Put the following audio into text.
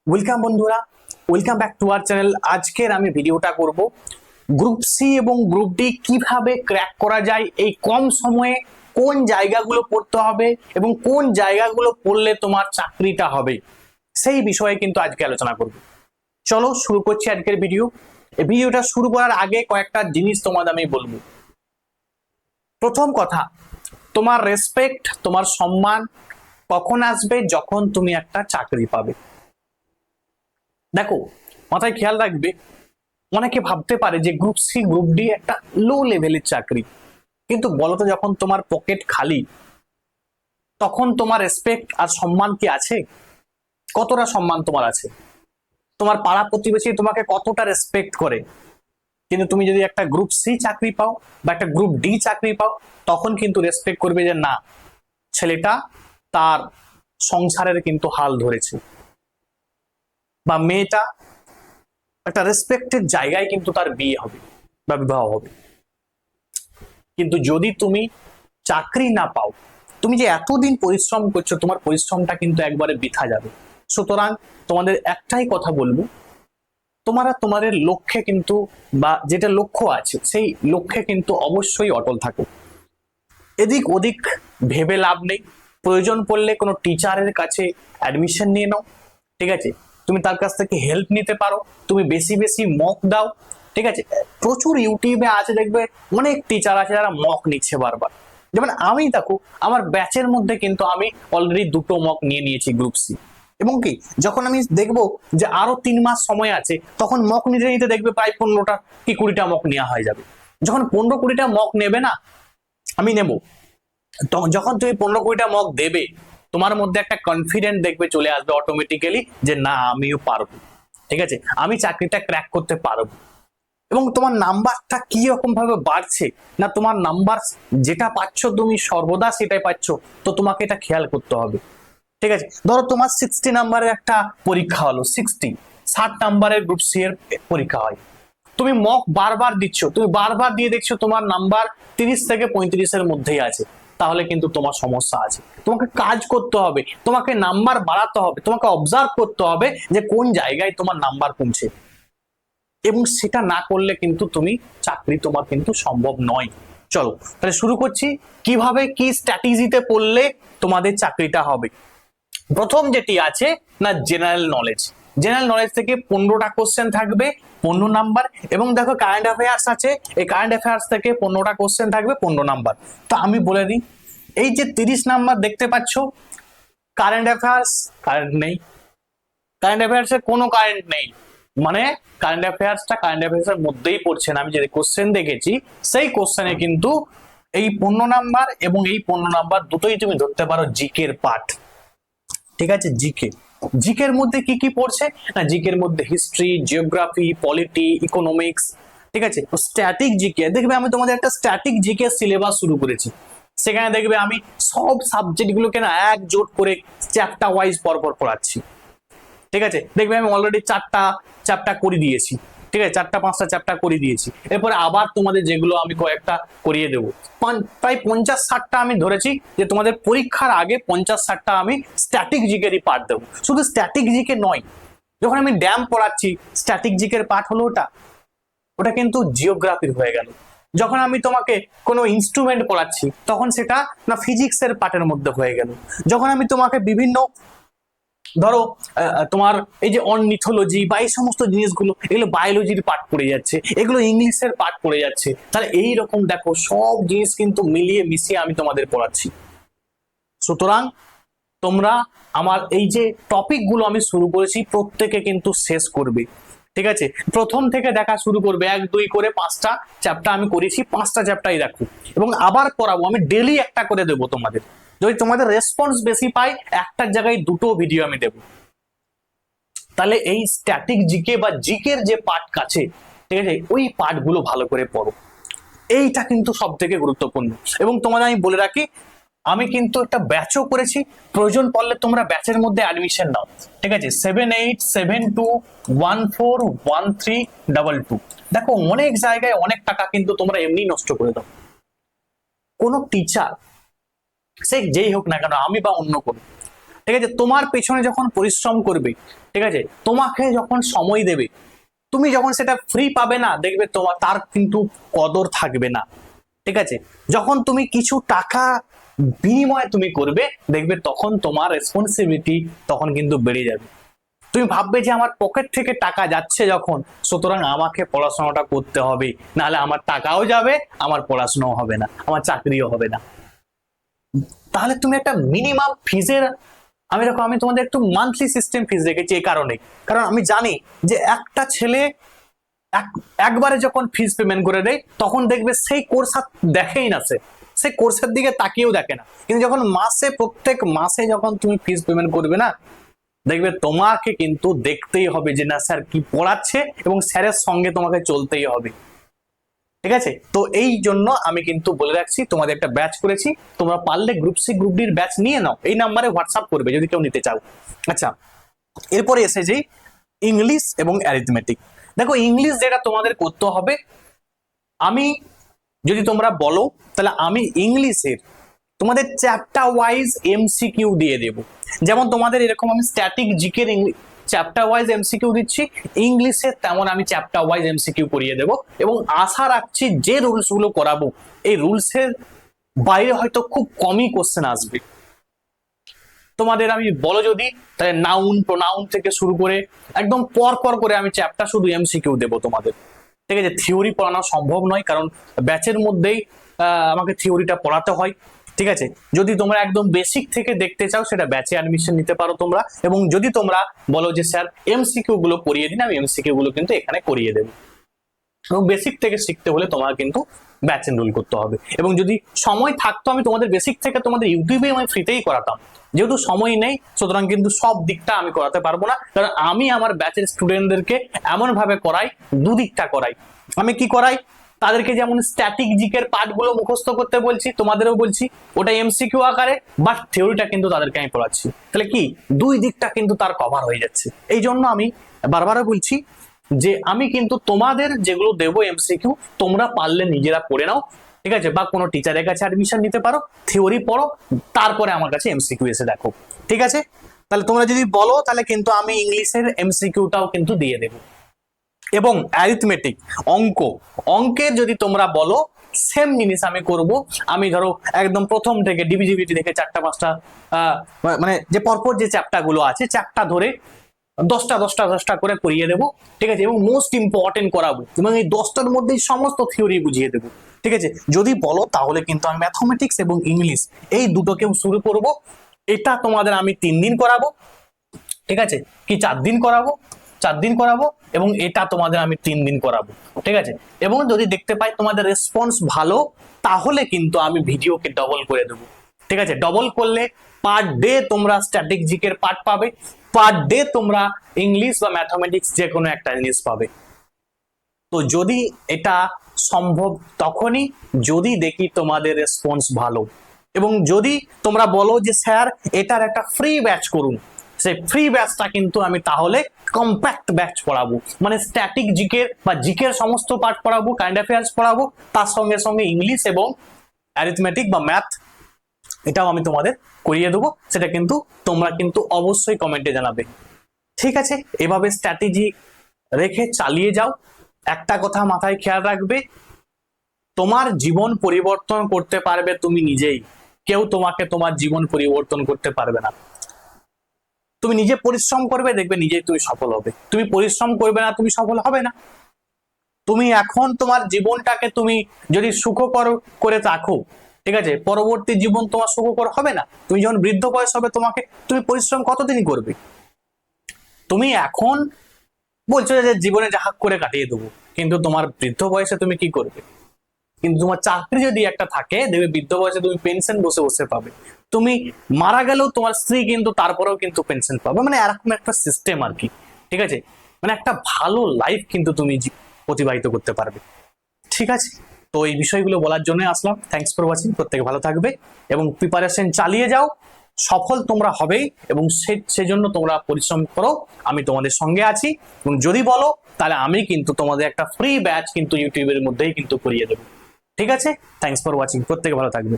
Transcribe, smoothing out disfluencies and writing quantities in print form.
Welcome বন্ধুরা, welcome back to our channel. আজকের আমি ভিডিওটা করব গ্রুপ সি এবং গ্রুপ ডি কিভাবে ক্র্যাক করা যায়, এই কম সময়ে কোন জায়গাগুলো পড়তে হবে এবং কোন জায়গাগুলো পড়লে তোমার চাকরিটা হবে, সেই বিষয়ে কিন্তু আজকে আলোচনা করব। চলো শুরু করছি আজকের ভিডিও। এই ভিডিওটা শুরু করার আগে কয়েকটা জিনিস তোমাদের আমি বলবো। প্রথম কথা, তোমার রেসপেক্ট, তোমার সম্মান কখন আসবে? যখন তুমি একটা চাকরি পাবে। দেখো, মাথায় খেয়াল রাখবে, অনেকে ভাবতে পারে যে গ্রুপ সি গ্রুপ ডি একটা লো লেভেলের চাকরি, কিন্তু বলতো যখন তোমার পকেট খালি তখন তোমার রেসপেক্ট আর সম্মান কি আছে? কতটা সম্মান তোমার আছে? তোমার পাড়া প্রতিবেশী তোমাকে কতটা রেসপেক্ট করে? কিন্তু তুমি যদি একটা গ্রুপ সি চাকরি পাও বা একটা গ্রুপ ডি চাকরি পাও, তখন কিন্তু রেসপেক্ট করবে যে না, ছেলেটা তার সংসারের কিন্তু হাল ধরেছে, বা মেয়েটা একটা রেসপেক্টের জায়গায় কিন্তু তার বিয়ে হবে বা বিবাহ হবে। কিন্তু যদি তুমি চাকরি না পাও, তুমি যে এতদিন পরিশ্রম করছো, তোমার পরিশ্রমটা কিন্তু একবারে বৃথা যাবে। সুতরাং তোমাদের একটাই কথা বলবো, তোমরা তোমাদের লক্ষ্যে কিন্তু, বা যেটা লক্ষ্য আছে সেই লক্ষ্যে কিন্তু অবশ্যই অটল থাকো। এদিক ওদিক ভেবে লাভ নেই। প্রয়োজন পড়লে কোনো টিচারের কাছে অ্যাডমিশন নিয়ে নাও, ঠিক আছে? তুমি তার কাছ থেকে হেল্প নিতে পারো, তুমি বেশি বেশি মক দাও, ঠিক আছে? প্রচুর ইউটিউবে আছে, দেখবে অনেক টিচার আছে যারা মক নিচ্ছে বারবার। যেমন আমি দেখো, আমার ব্যাচের মধ্যে কিন্তু আমি অলরেডি দুটো মক নিয়ে নিয়েছি গ্রুপ সি। এবং কি, যখন আমি দেখবো যে আরো 3 মাস সময় আছে, তখন মক নিতে নিতে দেখবে প্রায় 15টা কি 20টা মক নেওয়া হয়ে যাবে। যখন 15-20টা মক নেবে না, আমি নেব, যখন তুমি 15-20টা মক দেবে, তোমার মধ্যে একটা কনফিডেন্ট দেখবে চলে আসবে অটোমেটিক্যালি যে না, আমিও পারবো, ঠিক আছে, আমি চাকরিটা ক্র্যাক করতে পারবো। এবং তোমার নাম্বারটা কি রকম ভাবে বাড়ছে, না তোমার নাম্বার যেটা পাচ্ছ তুমি সর্বদা সেটাই পাচ্ছ, তো তোমাকে এটা খেয়াল করতে হবে। ঠিক আছে, ধরো তোমার 60 নাম্বারের একটা পরীক্ষা হলো, 60 নাম্বারের গ্রুপ সি এর পরীক্ষা হয়, তুমি মক বারবার দিচ্ছ, তুমি বারবার দিয়ে দেখছো তোমার নাম্বার 30 থেকে 35-এর মধ্যেই আছে, তাহলে কিন্তু তোমার সমস্যা আছে। তোমাকে কাজ করতে হবে, তোমাকে নাম্বার বাড়াতে হবে, তোমাকে অবজার্ভ করতে হবে যে কোন জায়গায় তোমার নাম্বার কমছে, এবং সেটা না করলে কিন্তু তুমি চাকরি তোমার কিন্তু সম্ভব নয়। চলো তাহলে শুরু করছি, কিভাবে কি স্ট্র্যাটেজিতে পড়লে তোমাদের চাকরিটা হবে। প্রথম যেটি আছে না, জেনারেল নলেজ। জেনারেল নলেজ থেকে 15টা কোশ্চেন থাকবে, 15 নাম্বার। এবং দেখো কারেন্ট অ্যাফেয়ার্স আছে, এই কারেন্ট অ্যাফেয়ার্স থেকে 15টা কোশ্চেন থাকবে, 15 নাম্বার। তো আমি বলে দিই, এই যে 30 নাম্বার দেখতে পাচ্ছ, কারেন্ট অ্যাফেয়ার্স, কারেন্ট নেই, কারেন্ট অ্যাফেয়ার্স এর কোনো কারেন্ট নেই, মানে কারেন্ট অ্যাফেয়ার্সটা কারেন্ট অ্যাফেয়ার্স এর মধ্যেই পড়ছে না। আমি যে কোশ্চেন দেখেছি সেই কোশ্চেনে কিন্তু এই 15 নাম্বার এবং এই 15 নাম্বার দুটোই তুমি ধরতে পারো জিকের পার্ট, ঠিক আছে? জিকে, জিকের মধ্যে কি কি পড়ছে না, জিকের মধ্যে হিস্ট্রি, জিওগ্রাফি, পলিটি, ইকোনমিক্স, ঠিক আছে? স্ট্যাটিক জিকে, দেখবে আমি তোমাদের একটা স্ট্যাটিক জিকে সিলেবাস শুরু করেছি, সেখানে দেখবে আমি সব সাবজেক্ট গুলোকে না একজোট করে চ্যাপ্টার ওয়াইজ পরপর পড়াচ্ছি, ঠিক আছে? দেখবে আমি অলরেডি 4টা চ্যাপ্টার করে দিয়েছি, ঠিক আছে, 4টা-5টা চ্যাপ্টার করে দিয়েছি। এরপরে আবার তোমাদের যেগুলো আমি কয়েকটা করিয়ে দেবো, প্রায় 50-60টা আমি ধরেছি যে তোমাদের পরীক্ষার আগে 50-60টা আমি স্ট্যাটিক জিকেরই পার্ট দেবো। শুধু স্ট্যাটিক জিকে নয়, যখন আমি ড্যাম পড়াচ্ছি স্ট্যাটিক জিকের পার্ট হলো ওটা, ওটা কিন্তু জিওগ্রাফির হয়ে গেল। যখন আমি তোমাকে কোনো ইনস্ট্রুমেন্ট পড়াচ্ছি তখন সেটা না ফিজিক্সের পার্টের মধ্যে হয়ে গেল। যখন আমি তোমাকে বিভিন্ন, ধরো তোমার এই যে অর্নিথোলজি বা এই সমস্ত জিনিসগুলো, এগুলো বায়োলজির পার্ট পড়ে যাচ্ছে, এগুলো ইংলিশের পার্ট পড়ে যাচ্ছে, তাহলে এই রকম দেখো সব জিনিস কিন্তু মিলিয়ে মিশিয়ে আমি তোমাদের পড়াচ্ছি। সুতরাং তোমরা আমার এই যে টপিক গুলো আমি শুরু করেছি প্রত্যেকে কিন্তু শেষ করবে, ঠিক আছে? প্রথম থেকে দেখা শুরু করবে, 1-2 করে 5টা চ্যাপ্টার আমি করেছি, 5টা চ্যাপ্টারই রাখো, এবং আবার পড়াবো আমি ডেলি, একটা করে দেবো তোমাদের। যদি তোমাদের রেসপন্স বেশি পাই, একটার জায়গায় 2টো ভিডিও আমি দেবো। তাহলে এই স্ট্যাটিক জিকে বা জিকের যে পার্ট আছে, ঠিক আছে, ওই পার্ট গুলো ভালো করে পড়ো, এইটা কিন্তু সব থেকে গুরুত্বপূর্ণ। এবং তোমাদের আমি বলে রাখি, আমি কিন্তু একটা ব্যাচও করেছি, প্রয়োজন পড়লে তোমরা ব্যাচের মধ্যে অ্যাডমিশন নাও, ঠিক আছে? 7872141322। দেখো অনেক জায়গায় অনেক টাকা কিন্তু তোমরা এমনি নষ্ট করে দাও। কোনো টিচার, সে যেই হোক না কেন, আমি বা অন্য কোনো, ঠিক আছে, তোমার পেছনে যখন পরিশ্রম করবে, ঠিক আছে, তোমাকে যখন সময় দেবে, তুমি যখন সেটা ফ্রি পাবে না, দেখবে তোমার তার কিন্তু কদর থাকবে না। ঠিক আছে, যখন তুমি কিছু টাকা বিনিময়ে তুমি করবে, দেখবে তখন তোমার রেসপন্সিবিলিটি তখন কিন্তু বেড়ে যাবে। তুমি ভাববে যে আমার পকেট থেকে টাকা যাচ্ছে যখন, সুতরাং আমাকে পড়াশোনাটা করতে হবে, নাহলে আমার টাকাও যাবে, আমার পড়াশোনাও হবে না, আমার চাকরিও হবে না। তাহলে তুমি একটা মিনিমাম ফিজের, আমি তোমাদের একটু মান্থলি সিস্টেম ফিজ রেখেছি এই কারণে, কারণ আমি জানি যে একটা ছেলে একবারে যখন ফিজ পেমেন্ট করে দেয়, তখন দেখবে সেই কোর্স আর দেখেই না, সেই কোর্সের দিকে তাকিয়েও দেখে না। কিন্তু যখন প্রত্যেক মাসে যখন তুমি ফিজ পেমেন্ট করবে না, দেখবে তোমাকে কিন্তু দেখতেই হবে যে না স্যার কি পড়াচ্ছে, এবং স্যারের সঙ্গে তোমাকে চলতেই হবে। ঠিক আছে, তো এই জন্য আমি কিন্তু বলে রাখছি, তোমাদের একটা ব্যাচ করেছি, তোমরা পারলে গ্রুপ সি গ্রুপ ডির ব্যাচ নিয়ে নাও, এই নাম্বারে হোয়াটসঅ্যাপ করবে যদি কেউ নিতে চাও। আচ্ছা, এরপরে এসে যে ইংলিশ এবং অ্যারিথমেটিক। দেখো, ইংলিশ যেটা তোমাদের করতে হবে, আমি যদি তোমরা বলো তাহলে আমি ইংলিশের তোমাদের চ্যাপ্টার ওয়াইজ এমসিকিউ দিয়ে দেব। যেমন তোমাদের এরকম আমি স্ট্যাটিক জিকের চ্যাপ্টার ওয়াইজ এমসিকিউ দিচ্ছি, ইংলিশের তেমন আমি চ্যাপ্টার ওয়াইজ এমসিকিউ করিয়ে দেব। এবং আশা রাখছি যে রুলস গুলো করাবো, এই রুলসের বাইরে হয়তো খুব কমই কোশ্চেন আসবে। তোমাদের আমি বলো যদি, তাহলে নাউন প্রোনাউন থেকে শুরু করে একদম পর পর করে আমি চ্যাপ্টার শুধু এমসিকিউ দেবো তোমাদের। ঠিক আছে, থিওরি পড়ানো সম্ভব নয়, কারণ ব্যাচের মধ্যেই আমাকে থিওরিটা পড়াতে হয়। ঠিক আছে, যদি তোমরা একদম বেসিক থেকে দেখতে চাও, সেটা ব্যাচে অ্যাডমিশন নিতে পারো তোমরা। এবং যদি তোমরা বলো যে স্যার এমসিকিউ গুলো করিয়ে দিন, আমি এমসিকিউ গুলো কিন্তু এখানে করিয়ে দেবো। এবং বেসিক থেকে শিখতে হলে তোমার কিন্তু ব্যাচ এনরোল করতে হবে। এবং যদি সময় থাকতো, আমি তোমাদের বেসিক থেকে তোমাদের ইউটিউবে আমি ফ্রিতেই করাতাম। যেহেতু সময় নেই, সুতরাং কিন্তু সব দিকটা আমি করাতে পারবো না, কারণ আমি আমার ব্যাচের স্টুডেন্টদেরকে এমন ভাবে করাই, দুদিকটা করাই। আমি কি করাই, তাদেরকে যেমন স্ট্যাটিক জিকের পার্ট গুলো মুখস্থ করতে বলছি, তোমাদেরও বলছি, ওটা এমসিকিউ আকারে, বাট থিওরিটা কিন্তু তাদেরকে আমি পড়াচ্ছি। তাহলে কি দুই দিকটা কিন্তু তার কভার হয়ে যাচ্ছে। এই জন্য আমি বারবার বলছি যে আমি কিন্তু তোমাদের যেগুলো দেবো এমসিকিউ, তোমরা পারলে নিজেরা পড়ে নাও। ঠিক আছে, বা কোনো টিচারের কাছে অ্যাডমিশন নিতে পারো, থিওরি পড়ো, তারপরে আমার কাছে এমসিকিউ এসে দেখো। ঠিক আছে, তাহলে তোমরা যদি বলো, তাহলে কিন্তু আমি ইংলিশের এমসিকিউটাও কিন্তু দিয়ে দেবো। এবং অ্যারিথমেটিক, অঙ্কের যদি তোমরা বলো, সেম জিনিস আমি করব। আমি ধরো একদম প্রথম থেকে ডিভিজিবিলিটি থেকে 4টা 5টা মানে যে পরপর যে চ্যাপ্টার গুলো আছে, চ্যাপ্টার ধরে 10টা করে করিয়ে দেবো। ঠিক আছে, এবং মোস্ট ইম্পর্টেন্ট করাবো, এবং এই 10টার মধ্যেই সমস্ত থিওরি বুঝিয়ে দেবো। ঠিক আছে, যদি বলো তাহলে কিন্তু আমি ম্যাথমেটিক্স এবং ইংলিশ এই দুটোকেও শুরু করব। এটা তোমাদের আমি 3 দিন করাবো। ঠিক আছে, কি 4 দিন করাবো, 4 দিন করাবো, এবং এটা তোমাদের আমি 3 দিন করাবো। ঠিক আছে, এবং যদি দেখতে পাই তোমাদের রেসপন্স ভালো, তাহলে কিন্তু আমি ভিডিওকে ডবল করে দেবো। ঠিক আছে, ডবল করলে পার ডে তোমরা স্ট্যাটিক জিকের পার্ট পাবে, পার ডে তোমরা ইংলিশ বা ম্যাথমেটিক্স যে কোনো একটা জিনিস পাবে। তো যদি এটা সম্ভব তখনই, যদি দেখি তোমাদের রেসপন্স ভালো, এবং যদি তোমরা বলো যে স্যার এটার একটা ফ্রি ব্যাচ করুন, সেই ফ্রি ব্যাচটা কিন্তু আমি তাহলে কম্প্যাক্ট ব্যাচ পড়াবো, মানে স্ট্যাটিক জিকের বা জিকের সমস্ত পার্ট পড়াবো, কারেন্ট অ্যাফেয়ার্স পড়াবো, তার সঙ্গে সঙ্গে ইংলিশ এবং অ্যারিথমেটিক বা ম্যাথ এটাও আমি তোমাদের করিয়ে দেবো। সেটা কিন্তু তোমরা কিন্তু অবশ্যই কমেন্টে জানাবে। ঠিক আছে, এভাবে স্ট্র্যাটেজি রেখে চালিয়ে যাও। একটা কথা মাথায় খেয়াল রাখবে, তোমার জীবন পরিবর্তন করতে পারবে তুমি নিজেই, কেউ তোমাকে তোমার জীবন পরিবর্তন করতে পারবে না। তুমি নিজে পরিশ্রম করবে, দেখবে নিজেই তুমি সফল হবে। তুমি পরিশ্রম করবে না, তুমি সফল হবে না। তুমি এখন তোমার জীবনটাকে তুমি যদি সুখকর করে রাখো, ঠিক আছে, পরবর্তী জীবন তোমার সুখকর হবে না। তুমি যখন বৃদ্ধ বয়স হবে, তুমি পরিশ্রম কতদিন করবে? তুমি এখন বলছো যে জীবনে যাহা করে কাটিয়ে দেবো, কিন্তু তোমার বৃদ্ধ বয়সে তুমি কি করবে? কিন্তু তোমার চাকরি যদি একটা থাকে, দেখবে বৃদ্ধ বয়সে তুমি পেনশন বসে বসে পাবে। তুমি মারা গেলেও তোমার স্ত্রী কিন্তু তারপরেও কিন্তু পেনশন পাবে, মানে এরকম একটা সিস্টেম আর কি। ঠিক আছে, মানে একটা ভালো লাইফ কিন্তু তুমি অতিবাহিত করতে পারবে। ঠিক আছে, তো এই বিষয়গুলো বলার জন্য আসলাম। Thanks for watching. প্রত্যেকে ভালো থাকবে এবং প্রিপারেশন চালিয়ে যাও, সফল তোমরা হবেই, এবং সেজন্য তোমরা পরিশ্রম করো। আমি তোমাদের সঙ্গে আছি, এবং যদি বলো তাহলে আমি কিন্তু তোমাদের একটা ফ্রি ব্যাচ কিন্তু ইউটিউবের মধ্যেই কিন্তু করিয়ে দেবো। ঠিক আছে, থ্যাংকস ফর ওয়াচিং। প্রত্যেকে ভালো থাকবে।